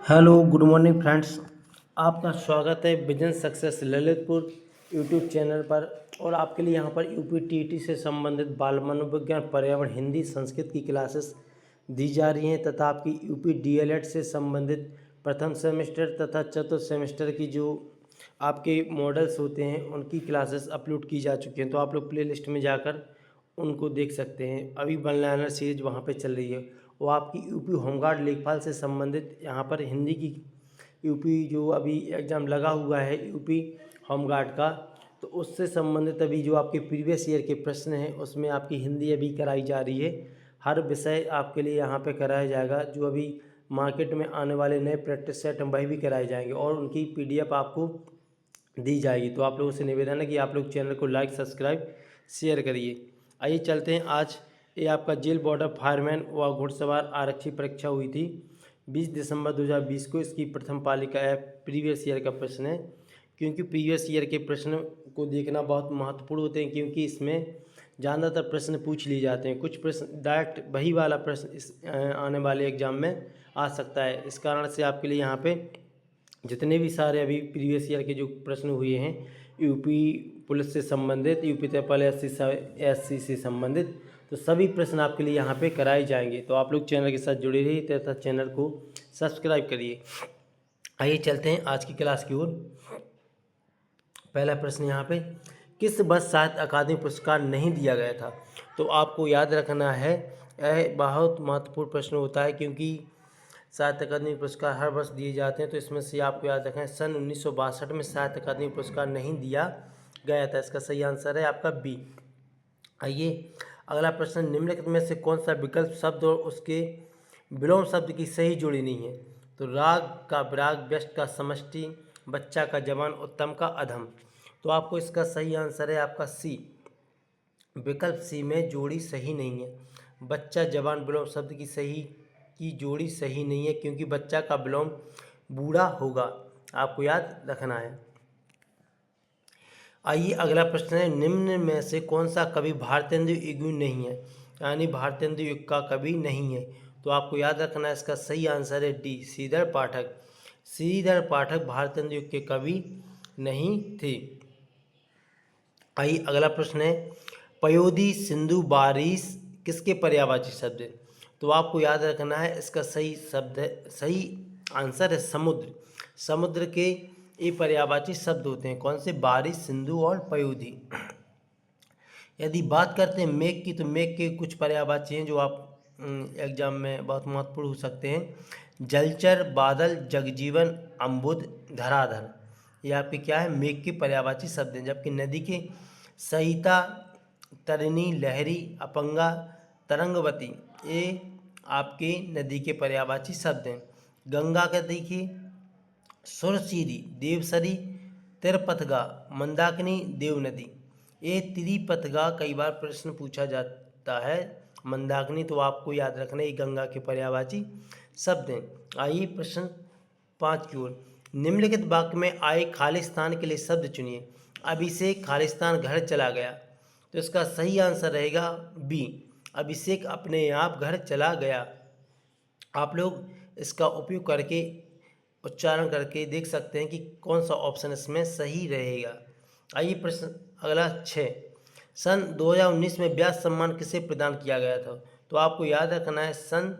Hello good morning friends. आपका स्वागत है business success Lalitpur YouTube channel पर। और आपके लिए यहाँ पर यूपी टीईटी से संबंधित बाल मनोविज्ञान पर्यावरण हिंदी संस्कृत की क्लासेस दी जा रही हैं तथा आपकी यूपी डीएलएड से संबंधित प्रथम सेमेस्टर तथा चतुर्थ सेमेस्टर की जो आपके मॉडल्स होते हैं उनकी क्लासेस अपलोड की जा चुकी हैं। तो आप लोग प्ले लिस्ट में जाकर उनको देख सकते हैं। अभी वन लाइनर सीरीज वहाँ पे चल रही है। वो आपकी यूपी होमगार्ड लेखपाल से संबंधित यहाँ पर हिंदी की यूपी जो अभी एग्ज़ाम लगा हुआ है यूपी होमगार्ड का, तो उससे संबंधित अभी जो आपके प्रीवियस ईयर के प्रश्न हैं उसमें आपकी हिंदी अभी कराई जा रही है। हर विषय आपके लिए यहाँ पे कराया जाएगा। जो अभी मार्केट में आने वाले नए प्रैक्टिस सेट हैं वही भी कराए जाएंगे और उनकी पीडीएफ आपको दी जाएगी। तो आप लोगों से निवेदन है कि आप लोग चैनल को लाइक सब्सक्राइब शेयर करिए। आइए चलते हैं। आज ये आपका जेल बॉर्डर फायरमैन व घुड़सवार आरक्षी परीक्षा हुई थी 20 दिसंबर 2020 को। इसकी प्रथम पालिका है, प्रीवियस ईयर का प्रश्न है। क्योंकि प्रीवियस ईयर के प्रश्न को देखना बहुत महत्वपूर्ण होते हैं, क्योंकि इसमें ज़्यादातर प्रश्न पूछ लिए जाते हैं। कुछ प्रश्न डायरेक्ट वही वाला प्रश्न इस आने वाले एग्जाम में आ सकता है। इस कारण से आपके लिए यहाँ पे जितने भी सारे अभी प्रीवियस ईयर के जो प्रश्न हुए हैं यूपी पुलिस से संबंधित, यूपी त्रिपल एससी से संबंधित, तो सभी प्रश्न आपके लिए यहाँ पे कराए जाएंगे। तो आप लोग चैनल के साथ जुड़े रहिए तथा चैनल को सब्सक्राइब करिए। आइए चलते हैं आज की क्लास की ओर। पहला प्रश्न यहाँ पे, किस वर्ष साहित्य अकादमी पुरस्कार नहीं दिया गया था? तो आपको याद रखना है, यह बहुत महत्वपूर्ण प्रश्न होता है क्योंकि साहित्य अकादमी पुरस्कार हर वर्ष दिए जाते हैं। तो इसमें से आपको याद रखना है सन 1962 में साहित्य अकादमी पुरस्कार नहीं दिया गया था। इसका सही आंसर है आपका बी। आइए अगला प्रश्न, निम्नलिखित में से कौन सा विकल्प शब्द और उसके विलोम शब्द की सही जोड़ी नहीं है? तो राग का विराग, व्यस्त का समष्टि, बच्चा का जवान, उत्तम का अधम। तो आपको इसका सही आंसर है आपका सी, विकल्प सी में जोड़ी सही नहीं है। बच्चा जवान विलोम शब्द की जोड़ी सही नहीं है, क्योंकि बच्चा का विलोम बूढ़ा होगा। आपको याद रखना है। आइए अगला प्रश्न है, निम्न में से कौन सा कवि भारतेंदु युग नहीं है? यानी भारतेंदु युग का कवि नहीं है। तो आपको याद रखना है, इसका सही आंसर है डी, श्रीधर पाठक। श्रीधर पाठक भारतेंदु युग के कवि नहीं थे। आइए अगला प्रश्न है, पयोधी, सिंधु, बारिश किसके पर्यायवाची शब्द है? तो आपको याद रखना है, इसका सही आंसर है समुद्र। समुद्र के ये पर्यायवाची शब्द होते हैं। कौन से? बारिश, सिंधु और पयोधी। यदि बात करते हैं मेघ की, तो मेघ के कुछ पर्यायवाची हैं जो आप एग्जाम में बहुत महत्वपूर्ण हो सकते हैं। जलचर, बादल, जगजीवन, अम्बुद, धराधर, ये आपके क्या है? मेघ के पर्यायवाची शब्द हैं। जबकि नदी के सहिता, तरिणी, लहरी, अपंगा, तरंगवती, ये आपके नदी के पर्यायवाची शब्द हैं। गंगा का देखिए सुरसीरी, देवसरी, तिरपथगा, मंदाकिनी, देवनदी, ये त्रिपथगा कई बार प्रश्न पूछा जाता है। मंदाकिनी तो आपको याद रखना है गंगा के पर्यायवाची शब्द हैं। आइए प्रश्न 5 की ओर, निम्नलिखित वाक्य में आए खालिस्तान के लिए शब्द चुनिए। अभिषेक खालिस्तान घर चला गया। तो इसका सही आंसर रहेगा बी, अभिषेक अपने आप घर चला गया। आप लोग इसका उपयोग करके उच्चारण करके देख सकते हैं कि कौन सा ऑप्शन इसमें सही रहेगा। आइए प्रश्न अगला 6, सन 2019 में व्यास सम्मान किसे प्रदान किया गया था? तो आपको याद रखना है, सन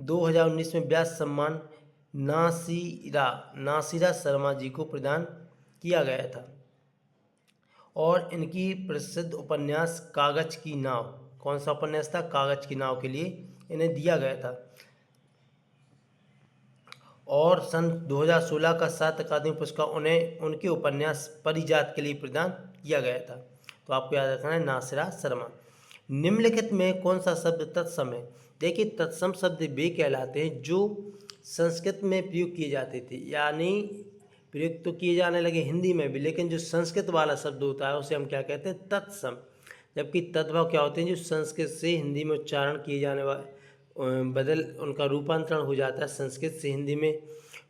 2019 में व्यास सम्मान नासिरा शर्मा जी को प्रदान किया गया था। और इनकी प्रसिद्ध उपन्यास कागज की नाव, कौन सा उपन्यास था? कागज की नाव के लिए इन्हें दिया गया था। और सन 2016 का साहित्य अकादमी पुरस्कार उन्हें उनके उपन्यास परिजात के लिए प्रदान किया गया था। तो आपको याद रखना है नासिरा शर्मा। निम्नलिखित में कौन सा शब्द तत्सम है? देखिए तत्सम शब्द वे कहलाते हैं जो संस्कृत में प्रयोग किए जाते थे, यानी प्रयोग तो किए जाने लगे हिंदी में भी, लेकिन जो संस्कृत वाला शब्द होता है उसे हम क्या कहते हैं? तत्सम। जबकि तद्भव क्या होते हैं? जो संस्कृत से हिंदी में उच्चारण किए जाने वाले उनका रूपांतरण हो जाता है। संस्कृत से हिंदी में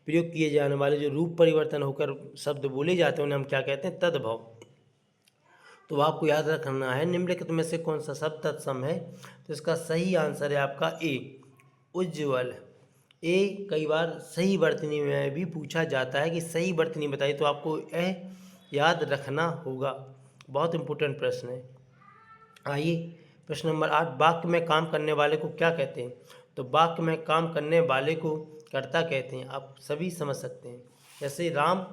प्रयोग किए जाने वाले जो रूप परिवर्तन होकर शब्द बोले जाते हैं उन्हें हम क्या कहते हैं? तद्भव। तो आपको याद रखना है निम्नलिखित में से कौन सा शब्द तत्सम है? तो इसका सही आंसर है आपका ए, उज्ज्वल। ए कई बार सही वर्तनी में भी पूछा जाता है कि सही वर्तनी बताइए, तो आपको यह याद रखना होगा। बहुत इंपॉर्टेंट प्रश्न है। आइए प्रश्न नंबर 8, वाक्य में काम करने वाले को क्या कहते हैं? तो वाक्य में काम करने वाले को कर्ता कहते हैं। आप सभी समझ सकते हैं। जैसे राम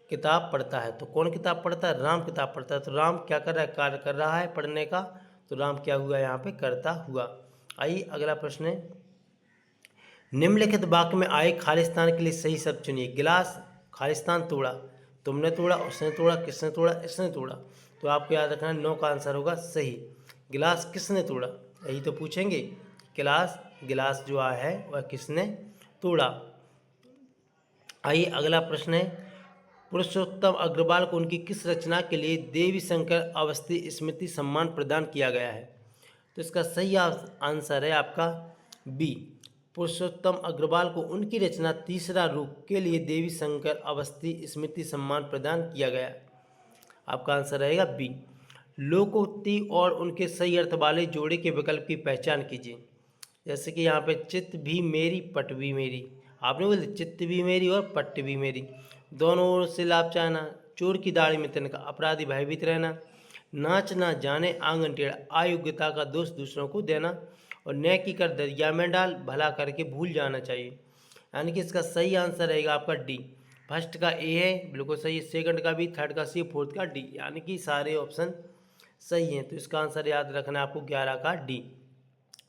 किताब पढ़ता है, तो कौन किताब पढ़ता है? राम किताब पढ़ता है। तो राम क्या कर रहा है? कार्य कर रहा है पढ़ने का, तो राम क्या हुआ यहाँ पे? कर्ता हुआ। आइए अगला प्रश्न है, निम्नलिखित वाक्य में आए खालिस्तान के लिए सही शब्द चुनिए। गिलास खालिस्तान तोड़ा, तुमने तोड़ा, उसने तोड़ा, किसने तोड़ा, इसने तोड़ा। तो आपको याद रखना है 9 का आंसर होगा सही। गिलास किसने तोड़ा, यही तो पूछेंगे। गिलास जो है वह किसने तोड़ा। आइए अगला प्रश्न है, पुरुषोत्तम अग्रवाल को उनकी किस रचना के लिए देवी शंकर अवस्थी स्मृति सम्मान प्रदान किया गया है? तो इसका सही आंसर है आपका बी। पुरुषोत्तम अग्रवाल को उनकी रचना तीसरा रूप के लिए देवी शंकर अवस्थी स्मृति सम्मान प्रदान किया गया। आपका आंसर रहेगा बी। लोकोक्ति और उनके सही अर्थ वाले जोड़े के विकल्प की पहचान कीजिए। जैसे कि यहाँ पे चित्त भी मेरी पट भी मेरी, आपने बोल दिया चित्त भी मेरी और पट्ट भी मेरी, दोनों ओर से लाभ चाहना, चोर की दाढ़ी में तिनका, अपराधी भयभीत रहना, नाच ना जाने आंगन टेढ़ा, अयोग्यता का दोष दूसरों को देना, और नेकी कर दरिया में डाल, भला करके भूल जाना चाहिए। यानी कि इसका सही आंसर रहेगा आपका डी। फर्स्ट का ए है, बिल्कुल सही है, सेकंड का बी, थर्ड का सी, फोर्थ का डी, यानी कि सारे ऑप्शन सही हैं। तो इसका आंसर याद रखना है आपको 11 का डी।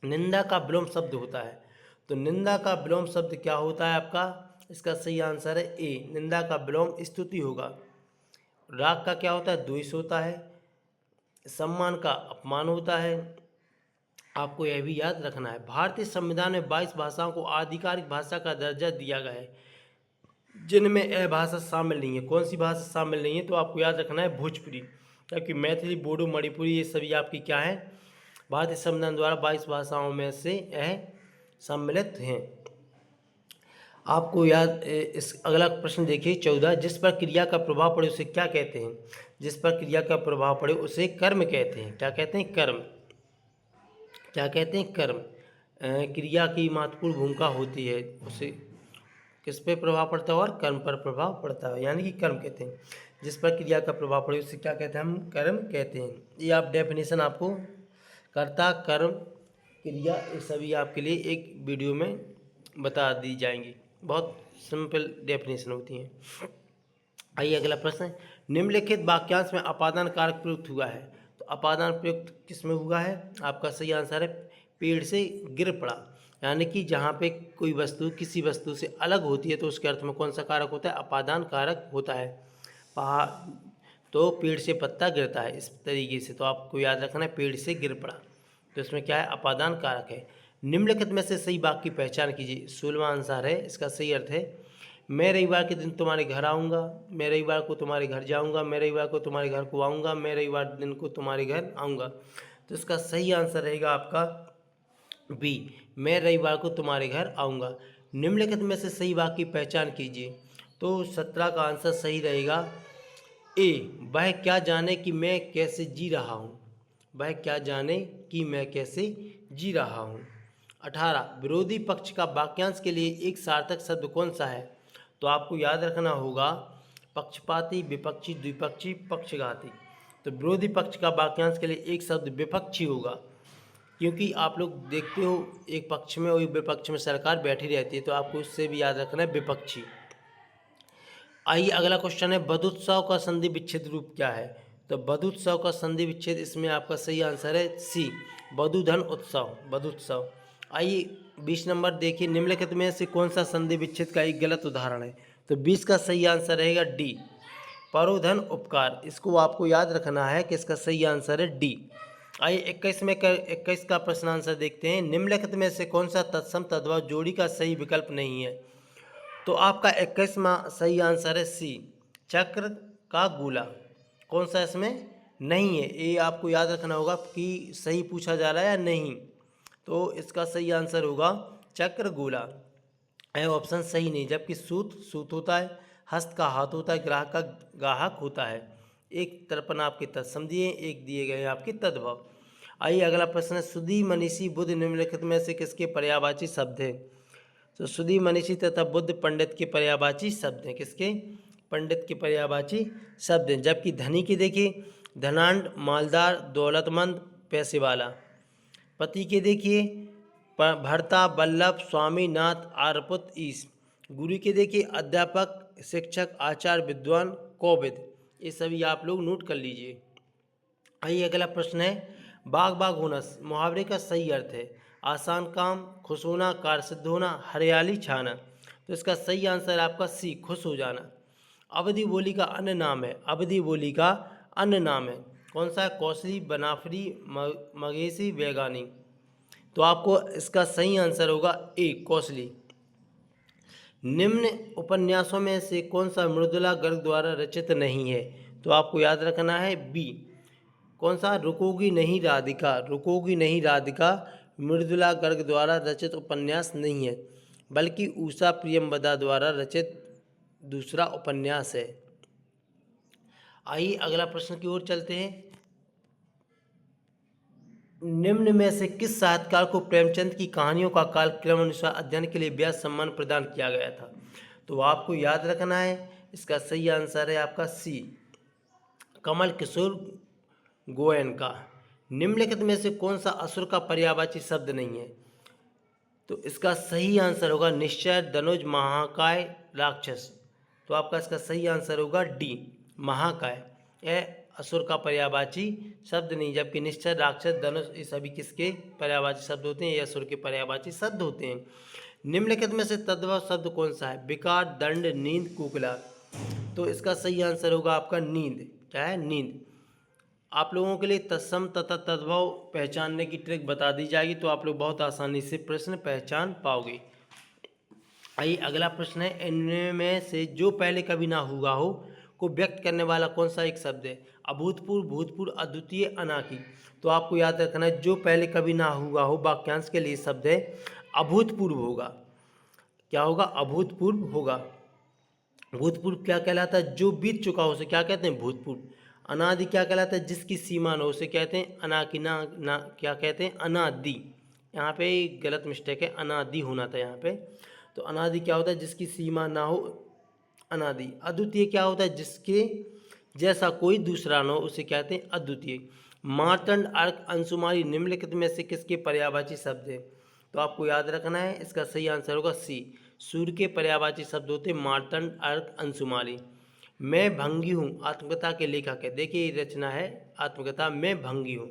निंदा का विलोम शब्द होता है, तो निंदा का विलोम शब्द क्या होता है आपका? इसका सही आंसर है ए, निंदा का विलोम स्तुति होगा। राग का क्या होता है? द्वेष होता है। सम्मान का अपमान होता है। आपको यह भी याद रखना है। भारतीय संविधान में 22 भाषाओं को आधिकारिक भाषा का दर्जा दिया गया है, जिनमें यह भाषा शामिल नहीं है। कौन सी भाषा शामिल नहीं है? तो आपको याद रखना है भोजपुरी, क्योंकि मैथिली, बोडो, मणिपुरी ये सभी आपकी क्या है? भारतीय संविधान द्वारा 22 भाषाओं में से यह सम्मिलित हैं। आपको याद इस अगला प्रश्न देखिए 14, जिस पर क्रिया का प्रभाव पड़े उसे क्या कहते हैं? जिस पर क्रिया का प्रभाव पड़े उसे कर्म कहते हैं। क्या कहते हैं? कर्म। क्या कहते हैं? कर्म। क्रिया की महत्वपूर्ण भूमिका होती है, उसे किस पे प्रभाव पड़ता है? और कर्म पर प्रभाव पड़ता है, यानी कि कर्म कहते हैं। जिस पर क्रिया का प्रभाव पड़े उसे क्या कहते हैं? हम कर्म कहते हैं। ये आप डेफिनेशन आपको कर्ता, कर्म, क्रिया, ये सभी आपके लिए एक वीडियो में बता दी जाएंगी। बहुत सिंपल डेफिनेशन होती हैं। आइए अगला प्रश्न है, निम्नलिखित वाक्यांश में अपादान कारक प्रयुक्त हुआ है। तो अपादान प्रयुक्त किस में हुआ है? आपका सही आंसर है पेड़ से गिर पड़ा। यानी कि जहाँ पे कोई वस्तु किसी वस्तु से अलग होती है तो उसके अर्थ में कौन सा कारक होता है? अपादान कारक होता है। पहाड़, तो पेड़ से पत्ता गिरता है इस तरीके से, तो आपको याद रखना है पेड़ से गिर पड़ा, तो इसमें क्या है? अपादान कारक है। निम्नलिखित में से सही वाक्य की पहचान कीजिए। 16वां आंसर है, इसका सही अर्थ है, मैं रविवार के दिन तुम्हारे घर आऊँगा, मैं रविवार को तुम्हारे घर जाऊँगा, मैं रविवार को तुम्हारे घर को आऊँगा, मैं रविवार दिन को तुम्हारे घर आऊँगा। तो इसका सही आंसर रहेगा आपका बी, मैं रविवार को तुम्हारे घर आऊँगा। निम्नलिखित में से सही वाक्य की पहचान कीजिए। तो 17 का आंसर सही रहेगा ए, वह क्या जाने कि मैं कैसे जी रहा हूँ। वह क्या जाने कि मैं कैसे जी रहा हूँ। 18, विरोधी पक्ष का वाक्यांश के लिए एक सार्थक शब्द कौन सा है? तो आपको याद रखना होगा पक्षपाती, विपक्षी, द्विपक्षी, पक्षघाती। तो विरोधी पक्ष का वाक्यांश के लिए एक शब्द विपक्षी होगा, क्योंकि आप लोग देखते हो एक पक्ष में और एक विपक्ष में सरकार बैठी रहती है, तो आपको उससे भी याद रखना है विपक्षी। आइए अगला क्वेश्चन है, बधुत्सव का संधि विच्छेद रूप क्या है? तो बधुत्सव का संधि विच्छेद, इसमें आपका सही आंसर है सी, बधुधन उत्सव, बधुत्सव। आइए 20 नंबर देखिए, निम्नलिखित में से कौन सा संधि विच्छेद का एक गलत उदाहरण है? तो 20 का सही आंसर रहेगा डी, परोधन उपकार। इसको आपको याद रखना है कि इसका सही आंसर है डी। आइए 21 का प्रश्न आंसर देखते हैं, निम्नलिखित में से कौन सा तत्सम तद्भव जोड़ी का सही विकल्प नहीं है? तो आपका 21वां सही आंसर है सी, चक्र का गोला। कौन सा इसमें नहीं है? ये आपको याद रखना होगा कि सही पूछा जा रहा है या नहीं। तो इसका सही आंसर होगा चक्र गोला। ऑप्शन सही नहीं, जबकि सूत होता है, हस्त का हाथ होता है, ग्राहक का गाहक होता है। एक तर्पण आपके तत्सम दिए, एक दिए गए आपके तद्भव। आइए अगला प्रश्न है, सुधी, मनीषी, बुद्ध निम्नलिखित में से किसके पर्यायवाची शब्द है? तो सुधी मनीषी तथा बुद्ध पंडित के पर्यायवाची शब्द हैं। किसके? पंडित के पर्यायवाची शब्द हैं। जबकि धनी के देखिए धनाढ़, मालदार, दौलतमंद, पैसे वाला। पति के देखिए भर्ता, वल्लभ, स्वामी, नाथ, आर्यपुत, ईश। गुरु के देखिए अध्यापक, शिक्षक, आचार्य, विद्वान, कोविद। ये सभी आप लोग नोट कर लीजिए। आइए अगला प्रश्न है, बाग बाग होना मुहावरे का सही अर्थ है। आसान काम, खुश होना, कार्य सिद्ध होना, हरियाली छाना। तो इसका सही आंसर आपका सी, खुश हो जाना। अवधि बोली का अन्य नाम है। अवधि बोली का अन्य नाम है कौन सा है? कौशली, बनाफरी, मगेसी, वैगानी। तो आपको इसका सही आंसर होगा ए, कौशली। निम्न उपन्यासों में से कौन सा मृदुला गर्ग द्वारा रचित नहीं है? तो आपको याद रखना है बी, कौन सा? रुकोगी नहीं राधिका। रुकोगी नहीं राधिका मृदुला गर्ग द्वारा रचित उपन्यास नहीं है, बल्कि उषा प्रियंवदा द्वारा रचित दूसरा उपन्यास है। आइए अगला प्रश्न की ओर चलते हैं। निम्न में से किस साहित्यकार को प्रेमचंद की कहानियों का कालक्रम अनुसार अध्ययन के लिए व्यास सम्मान प्रदान किया गया था? तो आपको याद रखना है, इसका सही आंसर है आपका सी, कमल किशोर गोयनका। निम्नलिखित में से कौन सा असुर का पर्यायवाची शब्द नहीं है? तो इसका सही आंसर होगा निश्चय, धनुज, महाकाय, राक्षस। तो आपका इसका सही आंसर होगा डी, महाकाय। यह असुर का पर्यायवाची शब्द नहीं, जबकि निश्चय, राक्षस, धनुष ये सभी किसके पर्यायवाची शब्द होते हैं? ये असुर के पर्यायवाची शब्द होते हैं। निम्नलिखित में से तद्भव शब्द कौन सा है? विकार, दंड, नींद, कुकला। तो इसका सही आंसर होगा आपका नींद। क्या है? नींद। आप लोगों के लिए तत्सम तथा तद्भव पहचानने की ट्रिक बता दी जाएगी, तो आप लोग बहुत आसानी से प्रश्न पहचान पाओगे। आइए अगला प्रश्न है, इनमें में से जो पहले कभी ना हुआ हो को व्यक्त करने वाला कौन सा एक शब्द है? अभूतपूर्व, भूतपूर्व, अद्वितीय, अनाकी। तो आपको याद रखना है, जो पहले कभी ना हुआ हो वाक्यांश के लिए शब्द है अभूतपूर्व होगा। क्या होगा? अभूतपूर्व होगा। भूतपूर्व क्या कहलाता है? जो बीत चुका हो उसे क्या कहते हैं? भूतपूर्व। अनादि क्या कहलाता है? जिसकी सीमा न हो उसे कहते हैं अनाकि। ना क्या कहते हैं? अनादि। यहाँ पे गलत मिस्टेक है, अनादि होना था यहाँ पे। तो अनादि क्या होता है? जिसकी सीमा ना हो, अनादि। अद्वितीय क्या होता है? जिसके जैसा कोई दूसरा न हो उसे कहते हैं अद्वितीय। मार्तंड, अर्क, अंशुमारी निम्नलिखित में से किसके पर्यायवाची शब्द है? तो आपको याद रखना है, इसका सही आंसर होगा सी, सूर्य के पर्यायवाची शब्द होते हैं मार्तंड, अर्क, अंशुमारी। मैं भंगी हूँ आत्मकथा के लेखक है। देखिए ये रचना है आत्मकथा मैं भंगी हूँ।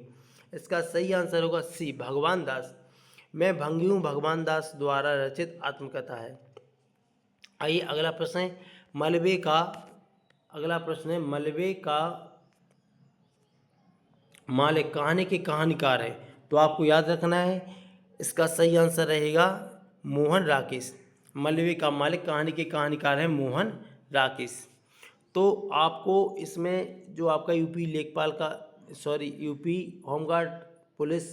इसका सही आंसर होगा सी, भगवान दास। मैं भंगी हूँ भगवान दास द्वारा रचित आत्मकथा है। आइए अगला प्रश्न है, मलबे का अगला प्रश्न है, मलबे का मालिक कहानी के कहानीकार है। तो आपको याद रखना है, इसका सही आंसर रहेगा मोहन राकेश। मलबे का मालिक कहानी के कहानीकार है मोहन राकेश। तो आपको इसमें जो आपका यूपी लेखपाल का यूपी होमगार्ड पुलिस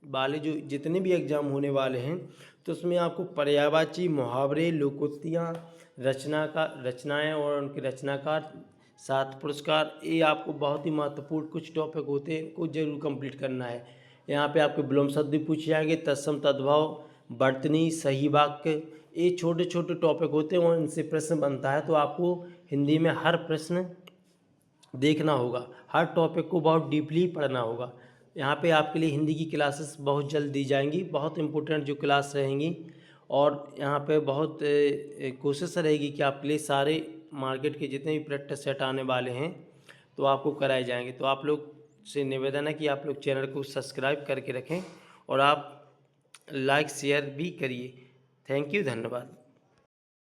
वाले जो जितने भी एग्ज़ाम होने वाले हैं, तो उसमें आपको पर्यायवाची, मुहावरे, लोकोक्तियाँ, रचनाएँ और उनके रचनाकार, सात पुरस्कार, ये आपको बहुत ही महत्वपूर्ण कुछ टॉपिक होते हैं, को जरूर कंप्लीट करना है। यहाँ पे आपके विलोम शब्द भी पूछे जाएंगे, तत्सम, तद्भव, वर्तनी, सही वाक्य, ये छोटे छोटे टॉपिक होते हैं और इनसे प्रश्न बनता है। तो आपको हिंदी में हर प्रश्न देखना होगा, हर टॉपिक को बहुत डीपली पढ़ना होगा। यहाँ पे आपके लिए हिंदी की क्लासेस बहुत जल्द दी जाएंगी, बहुत इम्पोर्टेंट जो क्लास रहेंगी। और यहाँ पे बहुत कोशिश रहेगी कि आपके लिए सारे मार्केट के जितने भी प्रैक्टिस सेट आने वाले हैं तो आपको कराए जाएंगे। तो आप लोग से निवेदन है कि आप लोग चैनल को सब्सक्राइब करके रखें और आप लाइक शेयर भी करिए। थैंक यू, धन्यवाद।